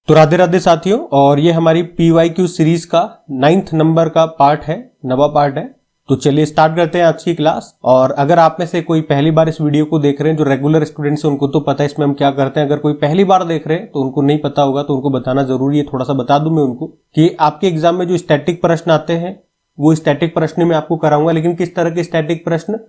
तो राधे राधे साथियों, और ये हमारी PYQ सीरीज का 9th नंबर का पार्ट है, नवा पार्ट है। तो चलिए स्टार्ट करते हैं आज की क्लास। और अगर आप में से कोई पहली बार इस वीडियो को देख रहे हैं, जो रेगुलर स्टूडेंट्स हैं उनको तो पता है इसमें हम क्या करते हैं। अगर कोई पहली बार देख रहे हैं तो उनको नहीं पता होगा, तो उनको बताना जरूरी है। थोड़ा सा बता दूं मैं उनको कि आपके एग्जाम में जो स्टैटिक प्रश्न आते हैं वो स्टैटिक प्रश्न में आपको कराऊंगा। लेकिन किस तरह के स्टैटिक प्रश्न,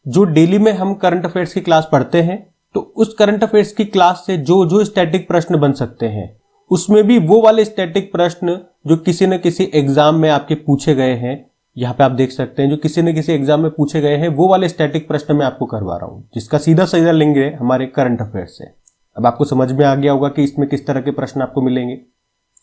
जो डेली में हम करंट अफेयर्स की क्लास पढ़ते हैं, तो उस करंट अफेयर्स की क्लास से जो जो स्टैटिक प्रश्न बन सकते हैं, उसमें भी वो वाले स्टैटिक प्रश्न जो किसी न किसी एग्जाम में आपके पूछे गए हैं, यहाँ पे आप देख सकते हैं जो किसी न किसी एग्जाम में पूछे गए हैं, वो वाले स्टैटिक प्रश्न मैं आपको करवा रहा हूं, जिसका सीधा सीधा लिंक है हमारे करंट अफेयर्स से। अब आपको समझ में आ गया होगा कि इसमें किस तरह के प्रश्न आपको मिलेंगे।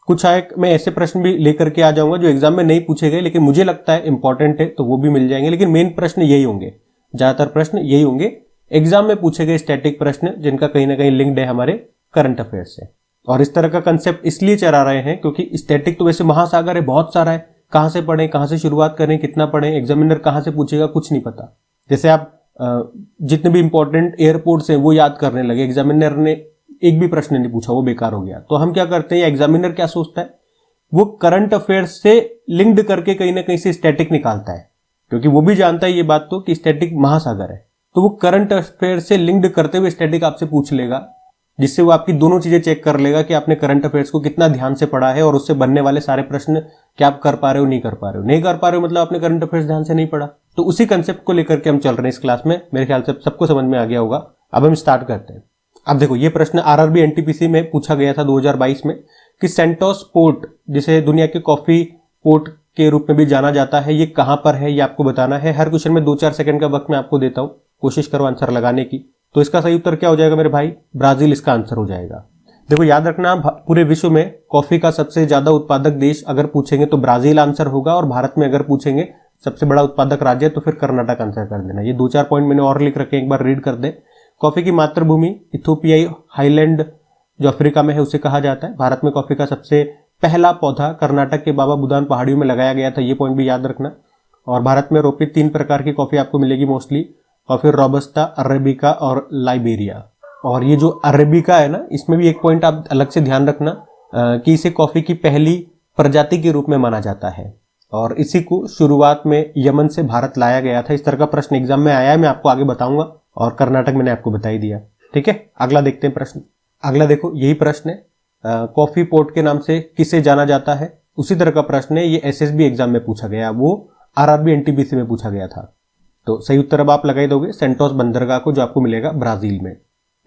कुछ मैं ऐसे प्रश्न भी लेकर के आ जाऊंगा जो एग्जाम में नहीं पूछे गए लेकिन मुझे लगता है इंपॉर्टेंट है, तो वो भी मिल जाएंगे। लेकिन मेन प्रश्न यही होंगे, ज्यादातर प्रश्न यही होंगे एग्जाम में पूछे गए स्टैटिक प्रश्न, जिनका कहीं ना कहीं लिंक्ड है हमारे करंट अफेयर्स से। और इस तरह का कंसेप्ट इसलिए चला रहे हैं क्योंकि स्टैटिक तो वैसे महासागर है, बहुत सारा है। कहां से पढ़ें, कहां से शुरुआत करें, कितना पढ़ें, एग्जामिनर कहां से पूछेगा, कुछ नहीं पता। जैसे आप जितने भी इंपॉर्टेंट एयरपोर्ट्स हैं वो याद करने लगे, एग्जामिनर ने एक भी प्रश्न नहीं पूछा, वो बेकार हो गया। तो हम क्या करते हैं, एग्जामिनर क्या सोचता है, वो करंट अफेयर्स से लिंक्ड करके कहीं ना कहीं से स्टैटिक निकालता है, क्योंकि वो भी जानता है ये बात तो कि स्टैटिक महासागर है। तो वो करंट अफेयर से लिंक्ड करते हुए स्टैटिक आपसे पूछ लेगा, जिससे वो आपकी दोनों चीजें चेक कर लेगा कि आपने करंट अफेयर्स को कितना ध्यान से पढ़ा है और उससे बनने वाले सारे प्रश्न क्या आप कर पा रहे हो, नहीं कर पा रहे हो। नहीं कर पा रहे हो मतलब आपने करंट अफेयर्स ध्यान से नहीं पढ़ा। तो उसी कंसेप्ट को लेकर के हम चल रहे हैं इस क्लास में। मेरे ख्याल से सबको समझ में आ गया होगा। अब हम स्टार्ट करते हैं। अब देखो, ये प्रश्न RRB NTPC में पूछा गया था 2022 में कि सेंटोस पोर्ट, जिसे दुनिया के कॉफी पोर्ट के रूप में भी जाना जाता है, ये कहां पर है, ये आपको बताना है। हर क्वेश्चन में 2-4 सेकंड का वक्त मैं आपको देता हूं, कोशिश करो आंसर लगाने की। तो इसका सही उत्तर क्या हो जाएगा मेरे भाई? ब्राजील इसका आंसर हो जाएगा। देखो याद रखना, पूरे विश्व में कॉफी का सबसे ज्यादा उत्पादक देश अगर पूछेंगे तो ब्राजील आंसर होगा, और भारत में अगर पूछेंगे सबसे बड़ा उत्पादक राज्य तो फिर कर्नाटक आंसर कर देना। ये 2-4 पॉइंट मैंने और लिख रखे हैं, एक बार रीड कर दे। कॉफी की मातृभूमि इथोपियाई हाईलैंड जो अफ्रीका में है उसे कहा जाता है। भारत में कॉफी का सबसे पहला पौधा कर्नाटक के बाबा बुदान पहाड़ियों में लगाया गया था, ये पॉइंट भी याद रखना। और भारत में रोपित 3 प्रकार की कॉफी आपको मिलेगी मोस्टली, कॉफी रोबस्टा, अरेबिका और लाइबेरिया। और ये जो अरेबिका है ना, इसमें भी एक पॉइंट आप अलग से ध्यान रखना कि इसे कॉफी की पहली प्रजाति के रूप में माना जाता है, और इसी को शुरुआत में यमन से भारत लाया गया था। इस तरह का प्रश्न एग्जाम में आया है, मैं आपको आगे बताऊंगा। और कर्नाटक मैंने आपको बता ही दिया, ठीक है। अगला देखते हैं प्रश्न। अगला देखो, यही प्रश्न है, कॉफी पोर्ट के नाम से किसे जाना जाता है। उसी तरह का प्रश्न है, ये SSB एग्जाम में पूछा गया, वो RRB NTPC में पूछा गया था। तो सही उत्तर अब आप लगा ही दोगे, सेंटोस बंदरगाह को, जो आपको मिलेगा ब्राजील में।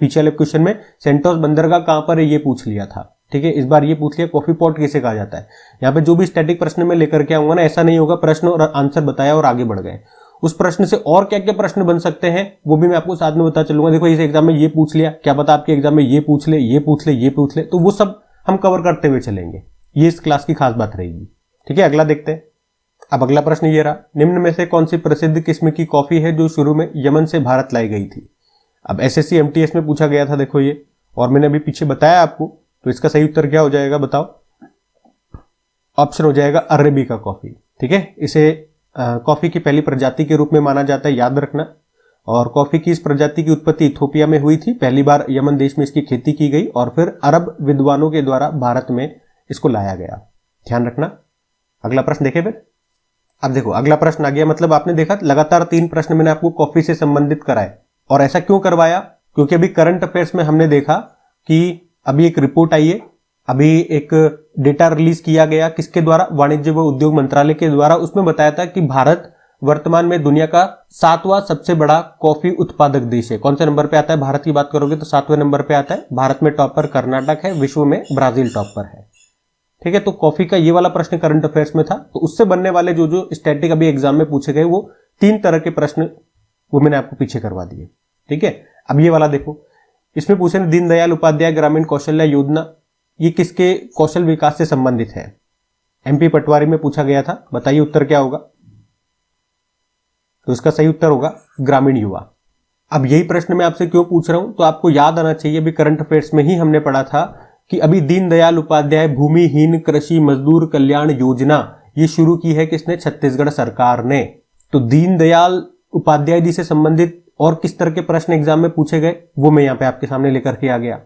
पीछे वाले क्वेश्चन में सेंटोस बंदरगाह कहां पर है ये पूछ लिया था, ठीक है। इस बार ये पूछ लिया कॉफी पोर्ट किसे कहा जाता है। यहाँ पे जो भी स्टैटिक प्रश्न में लेकर के आऊंगा ना, ऐसा नहीं होगा प्रश्न और आंसर बताया और आगे बढ़ गए। उस प्रश्न से और क्या क्या प्रश्न बन सकते हैं वो भी मैं आपको साथ में बता चलूंगा। देखो, इस एग्जाम में ये पूछ लिया, क्या पता आपके एग्जाम में ये पूछ ले, ये पूछ ले, ये पूछ ले, तो वो सब हम कवर करते हुए चलेंगे। ये इस क्लास की खास बात रहेगी, ठीक है। अगला देखते हैं। अब अगला प्रश्न ये रहा, निम्न में से कौन सी प्रसिद्ध किस्म की कॉफी है जो शुरू में यमन से भारत लाई गई थी। अब SSC MTS में पूछा गया था, देखो ये, और मैंने अभी पीछे बताया आपको। तो इसका सही उत्तर क्या हो जाएगा बताओ? ऑप्शन हो जाएगा अरेबिका कॉफी, ठीक है। इसे कॉफी की पहली प्रजाति के रूप में माना जाता है, याद रखना। और कॉफी की इस प्रजाति की उत्पत्ति इथोपिया में हुई थी, पहली बार यमन देश में इसकी खेती की गई और फिर अरब विद्वानों के द्वारा भारत में इसको लाया गया, ध्यान रखना। अगला प्रश्न देखें फिर। अब देखो, अगला प्रश्न आ गया, मतलब आपने देखा लगातार 3 प्रश्न मैंने आपको कॉफी से संबंधित कराए। और ऐसा क्यों करवाया? क्योंकि अभी करंट अफेयर्स में हमने देखा कि अभी एक रिपोर्ट आई है, अभी एक डेटा रिलीज किया गया, किसके द्वारा? वाणिज्य व उद्योग मंत्रालय के द्वारा। उसमें बताया था कि भारत वर्तमान में दुनिया का 7वां सबसे बड़ा कॉफी उत्पादक देश है। कौन से नंबर पे आता है? भारत की बात करोगे तो 7वें नंबर पे आता है। भारत में टॉप पर कर्नाटक है, विश्व में ब्राजील टॉप पर है, ठीक है। तो कॉफी का ये वाला प्रश्न करंट अफेयर्स में था, तो उससे बनने वाले जो जो स्टैटिक अभी एग्जाम में पूछे गए, वो 3 तरह के प्रश्न वो मैंने आपको पीछे करवा दिए, ठीक है। अब ये वाला देखो, इसमें पूछे दीनदयाल उपाध्याय ग्रामीण कौशल्य योजना, ये किसके कौशल विकास से संबंधित है? MP पटवारी में पूछा गया था, बताइए उत्तर क्या होगा? तो इसका सही उत्तर होगा ग्रामीण युवा। अब यही प्रश्न मैं आपसे क्यों पूछ रहा हूं, तो आपको याद आना चाहिए, अभी करंट अफेयर्स में ही हमने पढ़ा था कि अभी दीनदयाल उपाध्याय भूमिहीन कृषि मजदूर कल्याण योजना ये शुरू की है किसने? छत्तीसगढ़ सरकार ने। तो दीनदयाल उपाध्याय जी से संबंधित और किस तरह के प्रश्न एग्जाम में पूछे गए वो मैं यहाँ पे आपके सामने लेकर के आ गया,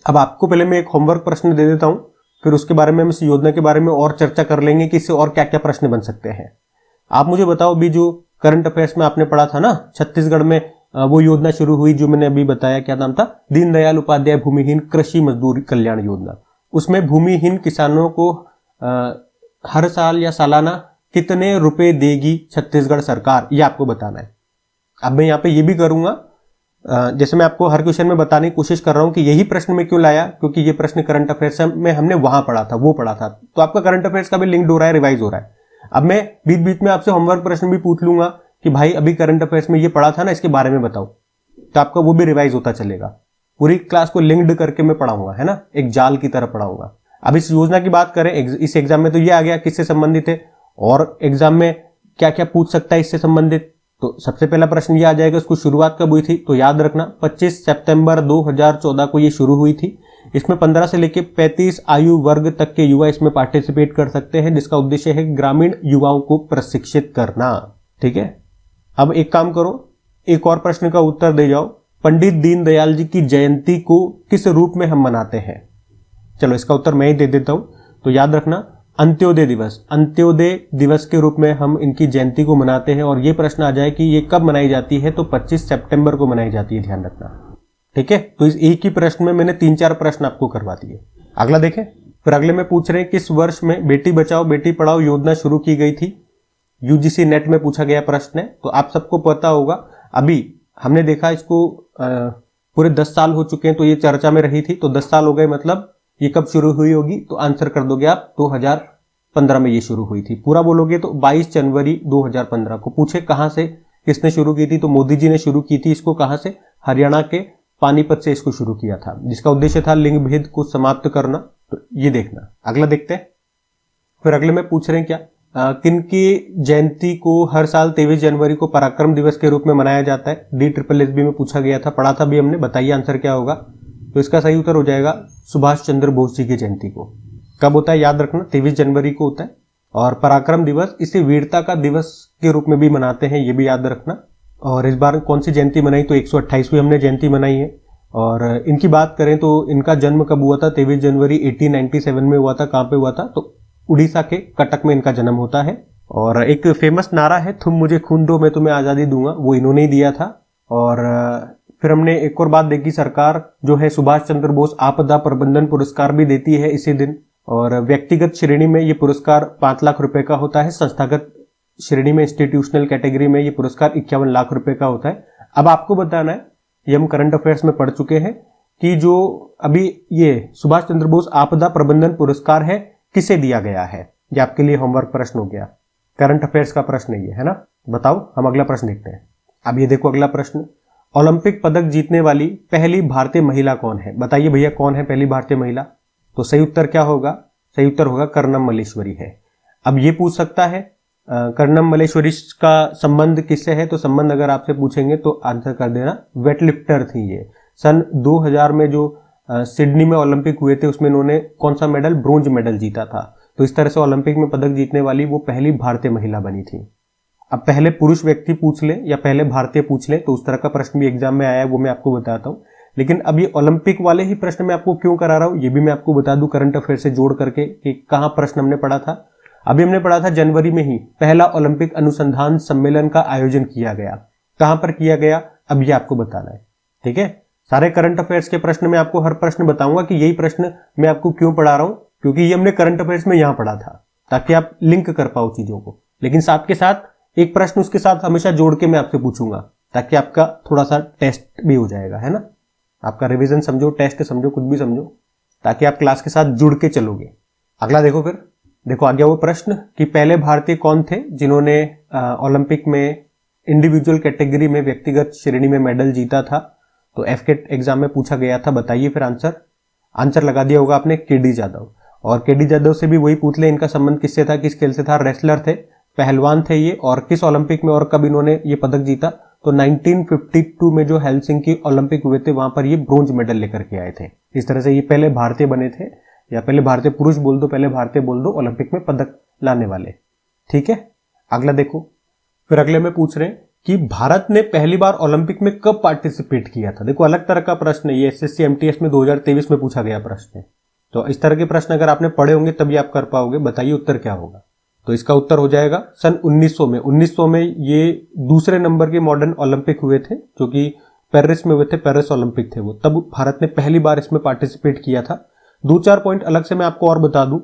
अब आपको पहले मैं एक होमवर्क प्रश्न दे देता हूं, फिर उसके बारे में हम इस योजना के बारे में और चर्चा कर लेंगे कि इससे और क्या क्या प्रश्न बन सकते हैं। आप मुझे बताओ, अभी जो करंट अफेयर्स में आपने पढ़ा था ना, छत्तीसगढ़ में वो योजना शुरू हुई जो मैंने अभी बताया, क्या नाम था, दीनदयाल उपाध्याय भूमिहीन कृषि मजदूर कल्याण योजना। उसमें भूमिहीन किसानों को हर साल या सालाना कितने रुपए देगी छत्तीसगढ़ सरकार, ये आपको बताना है। अब मैं यहाँ पे ये भी करूंगा, जैसे मैं आपको हर क्वेश्चन में बताने की कोशिश कर रहा हूं कि यही प्रश्न में क्यों लाया, क्योंकि ये प्रश्न करंट अफेयर्स में हमने वहां पढ़ा था, वो पढ़ा था, तो आपका करंट अफेयर्स का भी लिंक्ड हो रहा है, रिवाइज हो रहा है। अब मैं बीच बीच में आपसे होमवर्क प्रश्न भी पूछ लूंगा कि भाई अभी करंट अफेयर्स में ये पढ़ा था ना, इसके बारे में बताओ, तो आपका वो भी रिवाइज होता चलेगा। पूरी क्लास को लिंक्ड करके मैं पढ़ाऊंगा, है ना, एक जाल की तरह पढ़ाऊंगा। अब इस योजना की बात करें, इस एग्जाम में तो ये आ गया किससे संबंधित है, और एग्जाम में क्या क्या पूछ सकता है इससे संबंधित। तो सबसे पहला प्रश्न ये आ जाएगा, इसको शुरुआत कब हुई थी, तो याद रखना 25 सितंबर 2014 को ये शुरू हुई थी। इसमें 15 से लेकर 35 आयु वर्ग तक के युवा इसमें पार्टिसिपेट कर सकते हैं, जिसका उद्देश्य है ग्रामीण युवाओं को प्रशिक्षित करना। ठीक है, अब एक काम करो, एक और प्रश्न का उत्तर दे जाओ, पंडित दीनदयाल जी की जयंती को किस रूप में हम मनाते हैं। चलो इसका उत्तर मैं ही दे देता हूं, तो याद रखना अंत्योदय दिवस, अंत्योदय दिवस के रूप में हम इनकी जयंती को मनाते हैं। और ये प्रश्न आ जाए कि ये कब मनाई जाती है, तो 25 सितंबर को मनाई जाती है, ध्यान रखना। ठीक है, तो इस एक ही प्रश्न में मैंने 3-4 प्रश्न आपको करवा दिए। अगला देखें, फिर अगले में पूछ रहे हैं किस वर्ष में बेटी बचाओ बेटी पढ़ाओ योजना शुरू की गई थी। यूजीसी नेट में पूछा गया प्रश्न है, तो आप सबको पता होगा। अभी हमने देखा इसको पूरे 10 साल हो चुके हैं, तो ये चर्चा में रही थी, तो 10 साल हो गए, मतलब ये कब शुरू हुई होगी, तो आंसर कर दोगे आप 2015 में ये शुरू हुई थी। पूरा बोलोगे तो 22 जनवरी 2015 को। पूछे कहां से, किसने शुरू की थी, तो मोदी जी ने शुरू की थी इसको। कहां से, हरियाणा के पानीपत से इसको शुरू किया था, जिसका उद्देश्य था लिंग भेद को समाप्त करना। तो ये देखना। अगला देखते हैं, फिर अगले में पूछ रहे हैं क्या, किनकी जयंती को हर साल 23 जनवरी को पराक्रम दिवस के रूप में मनाया जाता है। DSSB में पूछा गया था, पढ़ा था भी हमने, बताइए आंसर क्या होगा। तो इसका सही उत्तर हो जाएगा सुभाष चंद्र बोस जी की जयंती को। कब होता है याद रखना, 23 जनवरी को होता है। और पराक्रम दिवस इसे वीरता का दिवस के रूप में भी मनाते हैं, ये भी याद रखना। और इस बार कौन सी जयंती मनाई, तो 128वीं हमने जयंती मनाई है। और इनकी बात करें तो इनका जन्म कब हुआ था, 23 जनवरी 1897 में हुआ था। कहां पे हुआ था, तो उड़ीसा के कटक में इनका जन्म होता है। और एक फेमस नारा है, तुम मुझे खून दो मैं तुम्हें आजादी दूंगा, वो इन्होंने ही दिया था। और फिर हमने एक और बात देखी, सरकार जो है सुभाष चंद्र बोस आपदा प्रबंधन पुरस्कार भी देती है इसी दिन। और व्यक्तिगत श्रेणी में ये पुरस्कार 5 लाख रुपए का होता है, संस्थागत श्रेणी में इंस्टीट्यूशनल कैटेगरी में ये पुरस्कार 51 लाख रुपए का होता है। अब आपको बताना है, ये हम करंट अफेयर्स में पढ़ चुके हैं कि जो अभी ये सुभाष चंद्र बोस आपदा प्रबंधन पुरस्कार है किसे दिया गया है। ये आपके लिए होमवर्क प्रश्न हो गया, करंट अफेयर्स का प्रश्न ये है ना। बताओ, हम अगला प्रश्न देखते हैं। अब ये देखो अगला प्रश्न, ओलंपिक पदक जीतने वाली पहली भारतीय महिला कौन है। बताइए भैया कौन है पहली भारतीय महिला। तो सही उत्तर क्या होगा, सही उत्तर होगा कर्णम मल्लेश्वरी है। अब ये पूछ सकता है कर्णम मल्लेश्वरी का संबंध किससे है, तो संबंध अगर आपसे पूछेंगे तो आंसर कर देना, वेटलिफ्टर थी ये। सन 2000 में जो सिडनी में ओलंपिक हुए थे उसमें इन्होंने कौन सा मेडल, ब्रोंज मेडल जीता था। तो इस तरह से ओलंपिक में पदक जीतने वाली वो पहली भारतीय महिला बनी थी। अब पहले पुरुष व्यक्ति पूछ ले या पहले भारतीय पूछ ले, तो उस तरह का प्रश्न भी एग्जाम में आया है, वो मैं आपको बताता हूं। लेकिन अब ये ओलंपिक वाले ही प्रश्न मैं आपको क्यों करा रहा हूं, ये भी मैं आपको बता दूं करंट अफेयर से जोड़ करके कि कहां प्रश्न हमने पढ़ा था। अभी हमने पढ़ा था जनवरी में ही पहला ओलंपिक अनुसंधान सम्मेलन का आयोजन किया गया। कहां पर किया गया, अब ये आपको बताना है। ठीक है, सारे करंट अफेयर्स के प्रश्न में आपको हर प्रश्न बताऊंगा कि यही प्रश्न मैं आपको क्यों पढ़ा रहा हूं, क्योंकि ये हमने करंट अफेयर्स में यहां पढ़ा था, ताकि आप लिंक कर पाओ चीजों को। लेकिन साथ के साथ एक प्रश्न उसके साथ हमेशा जोड़ के मैं आपसे पूछूंगा, ताकि आपका थोड़ा सा टेस्ट भी हो जाएगा, है ना। आपका रिवीजन समझो, टेस्ट समझो, कुछ भी समझो, ताकि आप क्लास के साथ जुड़ के चलोगे। अगला देखो, फिर देखो आ गया वो प्रश्न कि पहले भारतीय कौन थे जिन्होंने ओलंपिक में इंडिविजुअल कैटेगरी में व्यक्तिगत श्रेणी में मेडल जीता था। तो एफकेट एग्जाम में पूछा गया था, बताइए फिर आंसर लगा दिया होगा आपने, केडी जादव। और केडी जादव से भी वही पूछ ले, इनका संबंध किससे था, किस खेल से था। रेसलर थे, पहलवान थे ये। और किस ओलंपिक में और कब इन्होंने ये पदक जीता, तो 1952 में जो हेलसिंकी ओलंपिक हुए थे वहां पर ये ब्रोंज मेडल लेकर के आए थे। इस तरह से ये पहले भारतीय बने थे, या पहले भारतीय पुरुष बोल दो, पहले भारतीय बोल दो ओलंपिक में पदक लाने वाले। ठीक है, अगला देखो, फिर अगले में पूछ रहे हैं कि भारत ने पहली बार ओलंपिक में कब पार्टिसिपेट किया था। देखो अलग तरह का प्रश्न है ये, एसएससी एमटीएस में 2023 में पूछा गया प्रश्न है। तो इस तरह के प्रश्न अगर आपने पढ़े होंगे तभी आप कर पाओगे। बताइए उत्तर क्या होगा। तो इसका उत्तर हो जाएगा सन 1900 में। 1900 में ये दूसरे नंबर के मॉडर्न ओलंपिक हुए थे, जो कि पेरिस में हुए थे। पेरिस ओलंपिक थे वो, तब भारत ने पहली बार इसमें पार्टिसिपेट किया था। 2-4 पॉइंट अलग से मैं आपको और बता दूं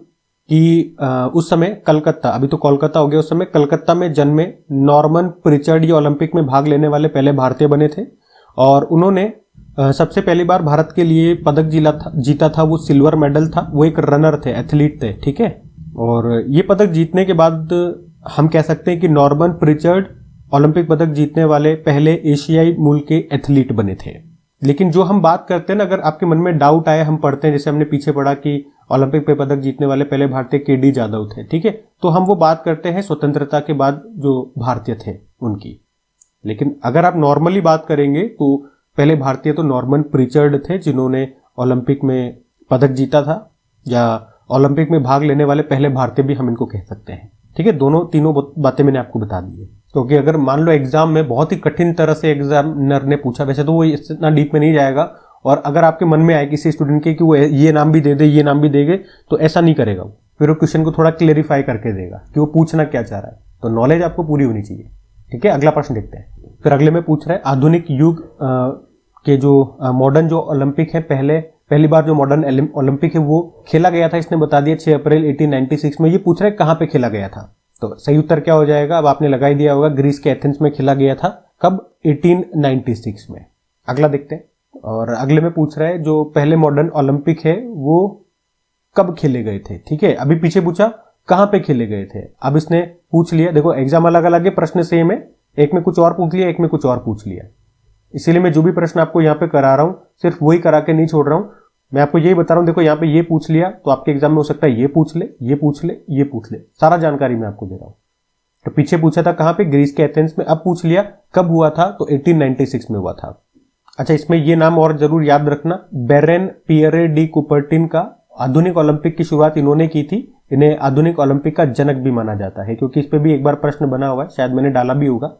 कि उस समय कलकत्ता, अभी तो कोलकाता हो गया, उस समय कलकत्ता में जन्मे नॉर्मन प्रिचर्ड ये ओलंपिक में भाग लेने वाले पहले भारतीय बने थे। और उन्होंने सबसे पहली बार भारत के लिए पदक जीता था। वो सिल्वर मेडल था। वो एक रनर थे, एथलीट थे, ठीक है। और ये पदक जीतने के बाद हम कह सकते हैं कि नॉर्मन प्रिचर्ड ओलंपिक पदक जीतने वाले पहले एशियाई मूल के एथलीट बने थे। लेकिन जो हम बात करते हैं ना, अगर आपके मन में डाउट आया, हम पढ़ते हैं जैसे हमने पीछे पढ़ा कि ओलंपिक पे पदक जीतने वाले पहले भारतीय केडी जादव थे, ठीक है। तो हम वो बात करते हैं स्वतंत्रता के बाद जो भारतीय थे उनकी। लेकिन अगर आप नॉर्मली बात करेंगे तो पहले भारतीय तो नॉर्मन प्रिचर्ड थे, जिन्होंने ओलंपिक में पदक जीता था, या ओलंपिक में भाग लेने वाले पहले भारतीय भी हम इनको कह सकते हैं, ठीक है। तीनों बातें मैंने आपको बता दी है। क्योंकि अगर मान लो एग्जाम में बहुत ही कठिन तरह से एग्जामिनर ने पूछा, वैसे तो वो इतना डीप में नहीं जाएगा, और अगर आपके मन में आए किसी स्टूडेंट के कि वो ये नाम भी दे दे, ये नाम भी देंगे, तो ऐसा नहीं करेगा वो। फिर वो क्वेश्चन को थोड़ा क्लेरिफाई करके देगा कि वो पूछना क्या चाह रहा है। तो नॉलेज आपको पूरी होनी चाहिए, ठीक है। अगला प्रश्न देखते हैं। फिर अगले में पूछ रहा है आधुनिक युग के जो मॉडर्न जो ओलंपिक है, पहली बार जो मॉडर्न ओलंपिक है वो खेला गया था, इसने बता दिया 6 अप्रैल 1896 में। ये पूछ रहा है कहां पे खेला गया था। तो सही उत्तर क्या हो जाएगा, अब आपने लगा ही दिया होगा, ग्रीस के एथेंस में खेला गया था। कब, 1896 में। अगला देखते हैं। और अगले में पूछ रहा है जो पहले मॉडर्न ओलंपिक है वो कब खेले गए थे, ठीक है। अभी पीछे पूछा कहां पे खेले गए थे, अब इसने पूछ लिया। देखो एग्जाम अलग अलग है, प्रश्न सेम है, एक में कुछ और पूछ लिया, एक में कुछ और पूछ लिया। इसीलिए मैं जो भी प्रश्न आपको यहाँ पे करा रहा हूं सिर्फ वही करा के नहीं छोड़ रहा हूं। मैं आपको यही बता रहा हूं, देखो यहाँ पे ये पूछ लिया तो आपके एग्जाम में हो सकता है ये पूछ ले, ये पूछ ले, ये पूछ ले, सारा जानकारी मैं आपको दे रहा हूं। तो पीछे पूछा था कहां पे, ग्रीस के एथेंस में। अब पूछ लिया कब हुआ था, तो 1896 में हुआ था। अच्छा, इसमें ये नाम और जरूर याद रखना, बेरेन पियरे डी कुपर्टिन का आधुनिक ओलंपिक की शुरुआत इन्होंने की थी। इन्हें आधुनिक ओलंपिक का जनक भी माना जाता है, क्योंकि इस पे भी एक बार प्रश्न बना हुआ है, शायद मैंने डाला भी होगा,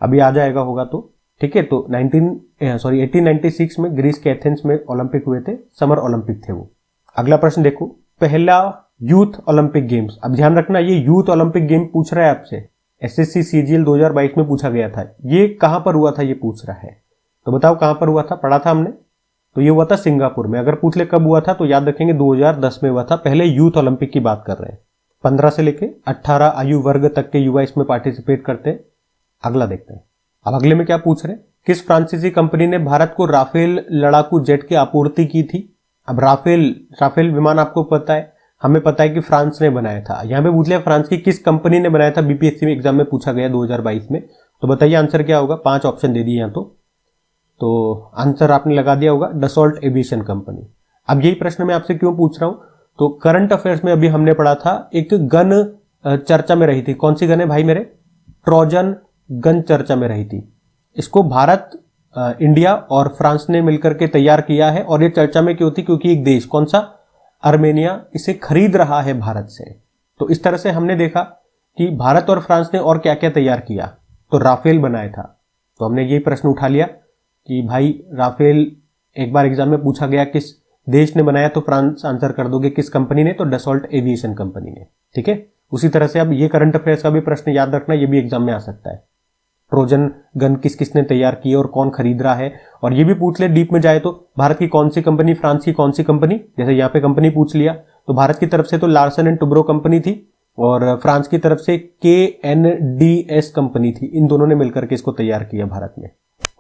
अभी आ जाएगा होगा तो, ठीक है। तो 1896 में ग्रीस के एथेंस में ओलंपिक हुए थे, समर ओलंपिक थे वो। अगला प्रश्न देखो, पहला यूथ ओलंपिक गेम्स। अब ध्यान रखना ये यूथ ओलंपिक गेम पूछ रहा है आपसे, एसएससी सीजीएल 2022 में पूछा गया था। ये कहां पर हुआ था ये पूछ रहा है, तो बताओ कहां पर हुआ था, पढ़ा था हमने, तो ये हुआ था सिंगापुर में। अगर पूछ ले कब हुआ था तो याद रखेंगे 2010 में हुआ था। पहले यूथ ओलंपिक की बात कर रहे हैं, 15 से लेके 18 आयु वर्ग तक के युवा इसमें पार्टिसिपेट करते हैं। अगला देखते हैं। अब अगले में क्या पूछ रहे हैं, किस फ्रांसीसी कंपनी ने भारत को राफेल लड़ाकू जेट की आपूर्ति की थी। अब राफेल विमान आपको पता है, हमें पता है कि फ्रांस ने बनाया था। यहां पे पूछ लिया फ्रांस की किस कंपनी ने बनाया था, बीपीएससी में एग्जाम में पूछा गया 2022 में। तो बताइए आंसर क्या होगा, 5 ऑप्शन दे दिए यहां तो आंसर आपने लगा दिया होगा डसॉल्ट एविएशन कंपनी। अब यही प्रश्न मैं आपसे क्यों पूछ रहा हूं, तो करंट अफेयर्स में अभी हमने पढ़ा था एक गन चर्चा में रही थी। कौन सी गन है भाई मेरे, ट्रोजन गन चर्चा में रही थी। इसको भारत, इंडिया और फ्रांस ने मिलकर के तैयार किया है। और ये चर्चा में क्यों थी, क्योंकि एक देश, कौन सा, आर्मेनिया, इसे खरीद रहा है भारत से। तो इस तरह से हमने देखा कि भारत और फ्रांस ने और क्या क्या तैयार किया, तो राफेल बनाया था। तो हमने ये प्रश्न उठा लिया कि भाई राफेल एक बार एग्जाम में पूछा गया किस देश ने बनाया, तो फ्रांस आंसर कर दोगे, किस कंपनी ने, तो डसॉल्ट एविएशन कंपनी ने, ठीक है। उसी तरह से अब ये करंट अफेयर्स का भी प्रश्न याद रखना, ये भी एग्जाम में आ सकता है। ट्रोजन गन किस किसने तैयार की और कौन खरीद रहा है। और ये भी पूछ ले डीप में जाए तो भारत की कौन सी कंपनी, फ्रांस की कौन सी कंपनी। जैसे यहाँ पे कंपनी पूछ लिया तो भारत की तरफ से तो लार्सन एंड टुब्रो कंपनी थी और फ्रांस की तरफ से KNDS कंपनी थी। इन दोनों ने मिलकर के इसको तैयार किया भारत में।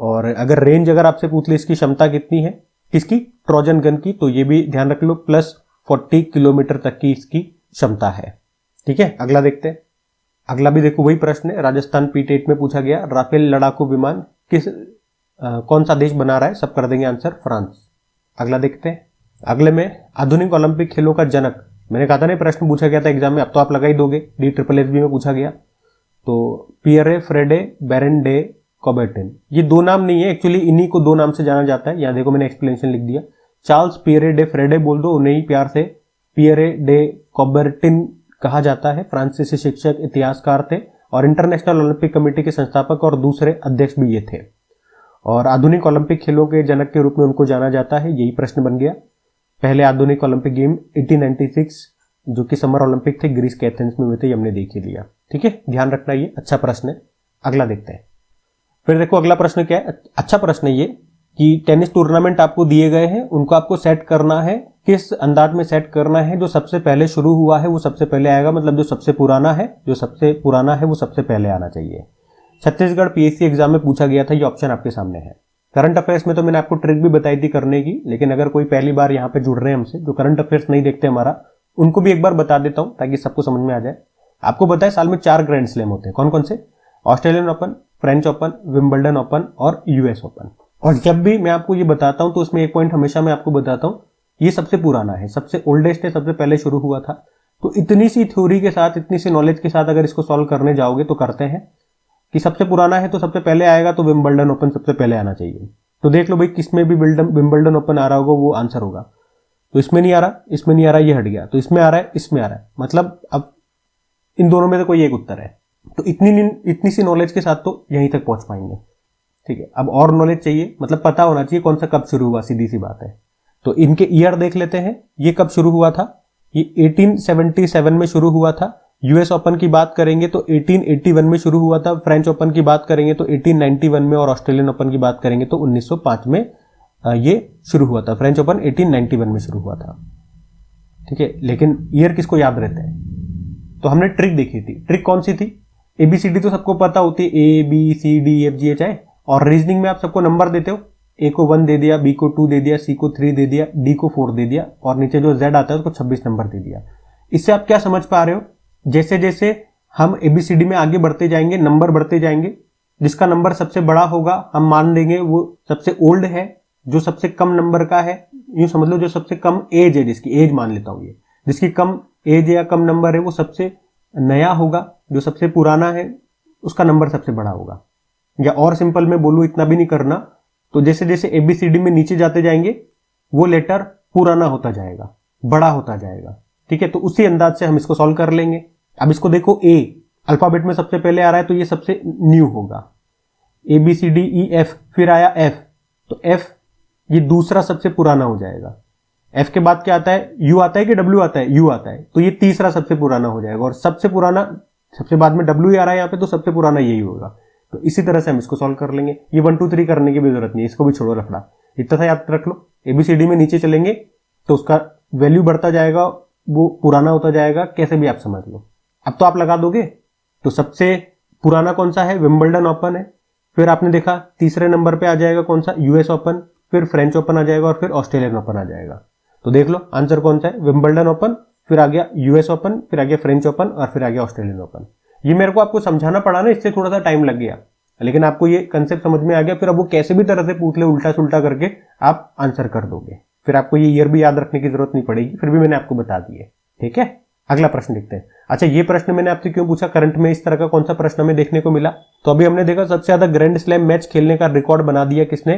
और अगर रेंज अगर आपसे पूछ ले इसकी क्षमता कितनी है, किसकी, ट्रोजन गन की, तो ये भी ध्यान रख लो, +40 किलोमीटर तक की इसकी क्षमता है, ठीक है। अगला देखते हैं। अगला भी देखो वही प्रश्न है, राजस्थान P-TET में पूछा गया, राफेल लड़ाकू विमान कौन सा देश बना रहा है, सब कर देंगे आंसर, फ्रांस। अगला देखते हैं। अगले में आधुनिक ओलंपिक खेलों का जनक, मैंने कहा था ना प्रश्न पूछा गया था एग्जाम में, अब तो आप लगा ही दोगे, DSSB में पूछा गया। तो पियरे फ्रेडे बेरेन डे कॉबर्टिन, ये 2 नाम नहीं है एक्चुअली, इन्हीं को 2 नाम से जाना जाता है। यहाँ देखो मैंने एक्सप्लेनेशन लिख दिया, चार्ल्स पियरे डे फ्रेडे बोल दो, उन्हें ही प्यार से पियरे डे कॉबर्टिन कहा जाता है। फ्रांसीसी शिक्षक, इतिहासकार थे और इंटरनेशनल ओलंपिक कमेटी के संस्थापक और दूसरे अध्यक्ष भी ये थे। और आधुनिक ओलंपिक खेलों के जनक के रूप में उनको जाना जाता है, यही प्रश्न बन गया। पहले आधुनिक ओलंपिक गेम 1896 जो कि समर ओलंपिक थे, ग्रीस के एथेंस में हुए थे, ये हमने देख ही लिया। ठीक है, ध्यान रखना, ये अच्छा प्रश्न है। अगला देखते हैं। फिर देखो अगला प्रश्न क्या है, अच्छा प्रश्न है ये कि टेनिस टूर्नामेंट आपको दिए गए हैं, उनको आपको सेट करना है, किस अंदाज में सेट करना है। जो सबसे पहले शुरू हुआ है वो सबसे पहले आएगा, मतलब जो सबसे पुराना है वो सबसे पहले आना चाहिए। छत्तीसगढ़ पीएससी एग्जाम में पूछा गया था, ये ऑप्शन आपके सामने है। करंट अफेयर्स में तो मैंने आपको ट्रिक भी बताई थी करने की, लेकिन अगर कोई पहली बार यहाँ पे जुड़ रहे हैं हमसे, जो करंट अफेयर्स नहीं देखते हमारा, उनको भी एक बार बता देता हूं ताकि सबको समझ में आ जाए। आपको पता है साल में 4 ग्रैंड स्लैम होते हैं, कौन कौन से? Australian open, French open, Wimbledon open और यूएस ओपन। और जब भी मैं आपको ये बताता हूं तो उसमें एक पॉइंट हमेशा मैं आपको बताता हूं, ये सबसे पुराना है, सबसे ओल्डेस्ट है, सबसे पहले शुरू हुआ था। तो इतनी सी थ्योरी के साथ, इतनी सी नॉलेज के साथ अगर इसको सॉल्व करने जाओगे तो करते हैं कि सबसे पुराना है तो सबसे पहले आएगा, तो विंबलडन ओपन सबसे पहले आना चाहिए। तो देख लो भाई, किसमें भी विंबलडन ओपन आ रहा होगा वो आंसर होगा। तो इसमें नहीं आ रहा, इसमें नहीं आ रहा, ये हट गया, तो इसमें आ रहा है, इसमें आ रहा है, मतलब अब इन दोनों में से कोई एक उत्तर है। तो इतनी सी नॉलेज के साथ तो यहीं तक पहुंच पाएंगे। ठीक है, अब और नॉलेज चाहिए, मतलब पता होना चाहिए कौन सा कब शुरू हुआ, सीधी सी बात है। तो इनके ईयर देख लेते हैं, ये कब शुरू हुआ था। ये 1877 में शुरू हुआ था। यूएस ओपन की बात करेंगे तो 1881 में शुरू हुआ था। फ्रेंच ओपन की बात करेंगे तो 1891 में, और ऑस्ट्रेलियन ओपन की बात करेंगे तो 1905 में ये शुरू हुआ था। फ्रेंच ओपन 1891 में शुरू हुआ था। ठीक है, लेकिन ईयर किसको याद रहते हैं? तो हमने ट्रिक देखी थी। ट्रिक कौन सी थी? एबीसीडी तो सबको पता होती है, ABCDEFGHI, और रीजनिंग में आप सबको नंबर देते हो, ए को 1 दे दिया, बी को 2 दे दिया, सी को 3 दे दिया, डी को 4 दे दिया, और नीचे जो जेड आता है उसको 26 नंबर दे दिया। इससे आप क्या समझ पा रहे हो? जैसे जैसे हम एबीसीडी में आगे बढ़ते जाएंगे, नंबर बढ़ते जाएंगे, जिसका नंबर सबसे बड़ा होगा हम मान लेंगे वो सबसे ओल्ड है, जो सबसे कम नंबर का है, यूं समझ लो जो सबसे कम एज है, जिसकी एज मान लेता हूं, ये जिसकी कम एज या कम नंबर है वो सबसे नया होगा, जो सबसे पुराना है उसका नंबर सबसे बड़ा होगा। या और सिंपल में बोलूं, इतना भी नहीं करना, तो जैसे जैसे एबीसीडी में नीचे जाते जाएंगे वो लेटर पुराना होता जाएगा, बड़ा होता जाएगा। ठीक है, तो उसी अंदाज से हम इसको सॉल्व कर लेंगे। अब इसको देखो, ए अल्फाबेट में सबसे पहले आ रहा है तो ये सबसे न्यू होगा, ABCDEF, फिर आया एफ, तो एफ ये दूसरा सबसे पुराना हो जाएगा। एफ के बाद क्या आता है? यू आता है कि डब्ल्यू आता है? यू आता है, तो ये तीसरा सबसे पुराना हो जाएगा। और सबसे पुराना, सबसे बाद में डब्ल्यू आ रहा है यहाँ पे, तो सबसे पुराना यही होगा। तो इसी तरह से हम इसको सॉल्व कर लेंगे। ये 1 2 3 करने की भी जरूरत नहीं है, इसको भी छोड़ो रखना, इतना सा याद रख लो। एबीसीडी में नीचे चलेंगे तो उसका वैल्यू बढ़ता जाएगा, वो पुराना होता जाएगा, कैसे भी आप समझ लो। अब तो आप लगा दोगे। तो सबसे पुराना कौन सा है? विंबलडन ओपन है। फिर आपने देखा तीसरे नंबर पे आ जाएगा कौन सा? यूएस ओपन, फिर फ्रेंच ओपन आ जाएगा, और फिर ऑस्ट्रेलियन ओपन आ जाएगा। तो देख लो आंसर कौन सा है? विंबलडन ओपन, फिर आ गया यूएस ओपन, फिर आ गया फ्रेंच ओपन, और फिर आ गया ऑस्ट्रेलियन ओपन। ये मेरे को आपको समझाना पड़ा ना, इससे थोड़ा सा टाइम लग गया, लेकिन आपको ये कंसेप्ट समझ में आ गया। फिर अब वो कैसे भी तरह से पूछ ले, उल्टा सुल्टा करके आप आंसर कर दोगे। फिर आपको ये ईयर भी याद रखने की जरूरत नहीं पड़ेगी, फिर भी मैंने आपको बता दिए। ठीक है, अगला प्रश्न देखते हैं। अच्छा, ये प्रश्न मैंने आपसे क्यों पूछा, करंट में इस तरह का कौन सा प्रश्न हमें देखने को मिला? तो अभी हमने देखा सबसे ज्यादा ग्रैंड स्लैम मैच खेलने का रिकॉर्ड बना दिया किसने?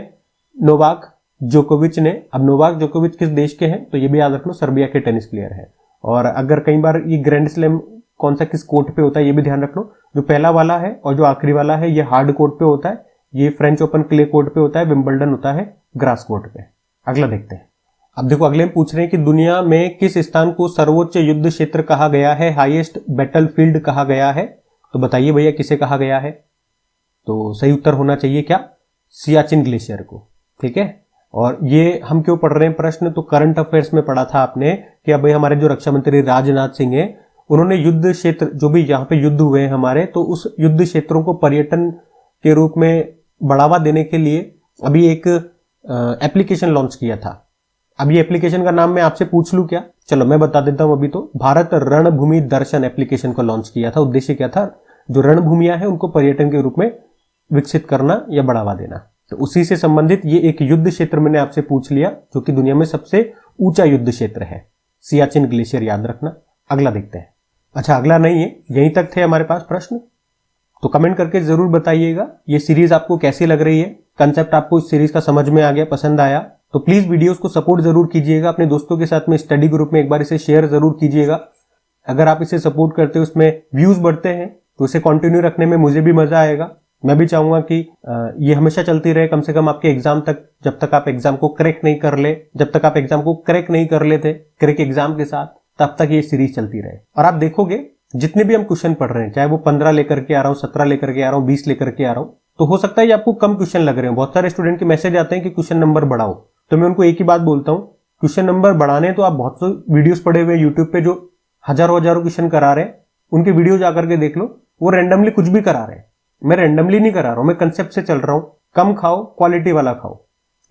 नोवाक जोकोविच ने। अब नोवाक जोकोविच किस देश के हैं? तो ये भी याद रख लो, सर्बिया के टेनिस प्लेयर है। और अगर कई बार ये ग्रैंड स्लैम कौन सा किस कोर्ट पे होता है ये भी ध्यान रख लो। जो पहला वाला है और जो आखिरी वाला है ये हार्ड कोर्ट पे होता है, ये फ्रेंच ओपन क्ले कोर्ट पे होता है, विंबलडन होता है ग्रास कोर्ट पे। अगला देखते हैं। अब देखो अगले में पूछ रहे हैं कि दुनिया में किस स्थान को सर्वोच्च युद्ध क्षेत्र कहा गया है, हाईएस्ट बैटलफील्ड कहा गया है? तो बताइए भैया किसे कहा गया है? तो सही उत्तर होना चाहिए क्या? सियाचिन ग्लेशियर को। ठीक है, और ये हम क्यों पढ़ रहे हैं प्रश्न? तो करंट अफेयर्स में पढ़ा था आपने कि अब भाई हमारे जो रक्षा मंत्री राजनाथ सिंह है, उन्होंने युद्ध क्षेत्र जो भी यहाँ पे युद्ध हुए हैं हमारे, तो उस युद्ध क्षेत्रों को पर्यटन के रूप में बढ़ावा देने के लिए अभी एक एप्लीकेशन लॉन्च किया था। अब ये एप्लीकेशन का नाम मैं आपसे पूछ लूं क्या? चलो मैं बता देता हूं अभी। तो भारत रणभूमि दर्शन एप्लीकेशन को लॉन्च किया था। उद्देश्य क्या था? जो रणभूमियां हैं उनको पर्यटन के रूप में विकसित करना या बढ़ावा देना। तो उसी से संबंधित ये एक युद्ध क्षेत्र मैंने आपसे पूछ लिया, जो कि दुनिया में सबसे ऊंचा युद्ध क्षेत्र है, सियाचिन ग्लेशियर, याद रखना। अगला देखते हैं। अच्छा, अगला नहीं है, यहीं तक थे हमारे पास प्रश्न। तो कमेंट करके जरूर बताइएगा ये सीरीज आपको कैसी लग रही है, कंसेप्ट आपको इस सीरीज का समझ में आ गया, पसंद आया? तो प्लीज वीडियोस को सपोर्ट जरूर कीजिएगा, अपने दोस्तों के साथ में स्टडी ग्रुप में एक बार इसे शेयर जरूर कीजिएगा। अगर आप इसे सपोर्ट करते हो, उसमें व्यूज बढ़ते हैं तो इसे कंटिन्यू रखने में मुझे भी मजा आएगा। मैं भी चाहूंगा कि ये हमेशा चलती रहे, कम से कम आपके एग्जाम तक, जब तक आप एग्जाम को क्रैक नहीं कर ले, जब तक आप एग्जाम को क्रैक नहीं कर लेते क्रैक एग्जाम के साथ, तब तक ये सीरीज चलती रहे। और आप देखोगे जितने भी हम क्वेश्चन पढ़ रहे हैं, चाहे वो 15 लेकर के आ रहा हूँ, 17 लेकर के आ रहा हूँ, 20 लेकर के आ रहा हूँ, तो हो सकता है ये आपको कम क्वेश्चन लग रहे हो। बहुत सारे स्टूडेंट के मैसेज आते हैं कि क्वेश्चन नंबर बढ़ाओ, तो मैं उनको एक ही बात बोलता हूँ, क्वेश्चन नंबर बढ़ाने तो आप बहुत से वीडियोस पढ़े हुए यूट्यूब पे जो हजारों क्वेश्चन करा रहे हैं, उनके वीडियो जाकर के देख लो। वो रैंडमली कुछ भी करा रहे हैं, मैं रैंडमली नहीं करा रहा हूं, मैं कंसेप्ट से चल रहा हूं। कम खाओ, क्वालिटी वाला खाओ।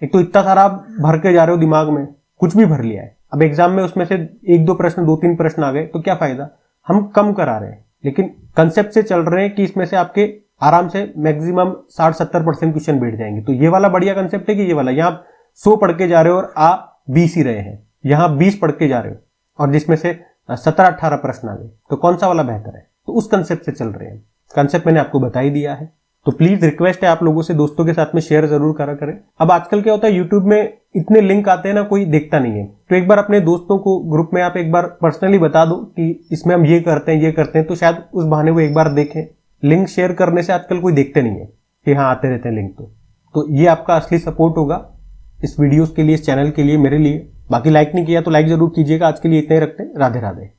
एक तो इतना सारा आप भर के जा रहे हो दिमाग में, कुछ भी भर लिया है, अब एग्जाम में उसमें से 1-2 प्रश्न, 2-3 प्रश्न आ गए तो क्या फायदा। हम कम करा रहे हैं लेकिन कंसेप्ट से चल रहे हैं कि इसमें से आपके आराम से मैक्सिमम 60-70% क्वेश्चन बैठ जाएंगे। तो ये वाला बढ़िया कंसेप्ट है कि ये वाला, यहाँ 100 पढ़ के जा रहे हो और आ 20 ही रहे हैं, यहाँ 20 पढ़ के जा रहे हो और जिसमें से 17-18 प्रश्न आ गए, तो कौन सा वाला बेहतर है। तो उस कंसेप्ट से चल रहे हैं। कंसेप्ट मैंने आपको बता ही दिया है, तो प्लीज रिक्वेस्ट है आप लोगों से, दोस्तों के साथ में शेयर जरूर करा करें। अब आजकल क्या होता है, यूट्यूब में इतने लिंक आते हैं ना, कोई देखता नहीं है। तो एक बार अपने दोस्तों को ग्रुप में आप एक बार पर्सनली बता दो कि इसमें हम ये करते हैं, ये करते हैं, तो शायद उस बहाने वो एक बार देखें। लिंक शेयर करने से आजकल कोई देखते नहीं है कि हाँ आते रहते हैं लिंक। तो ये आपका असली सपोर्ट होगा इस वीडियोस के लिए, इस चैनल के लिए, मेरे लिए। बाकी लाइक नहीं किया तो लाइक जरूर कीजिएगा। आज के लिए इतना ही रखते हैं। राधे राधे।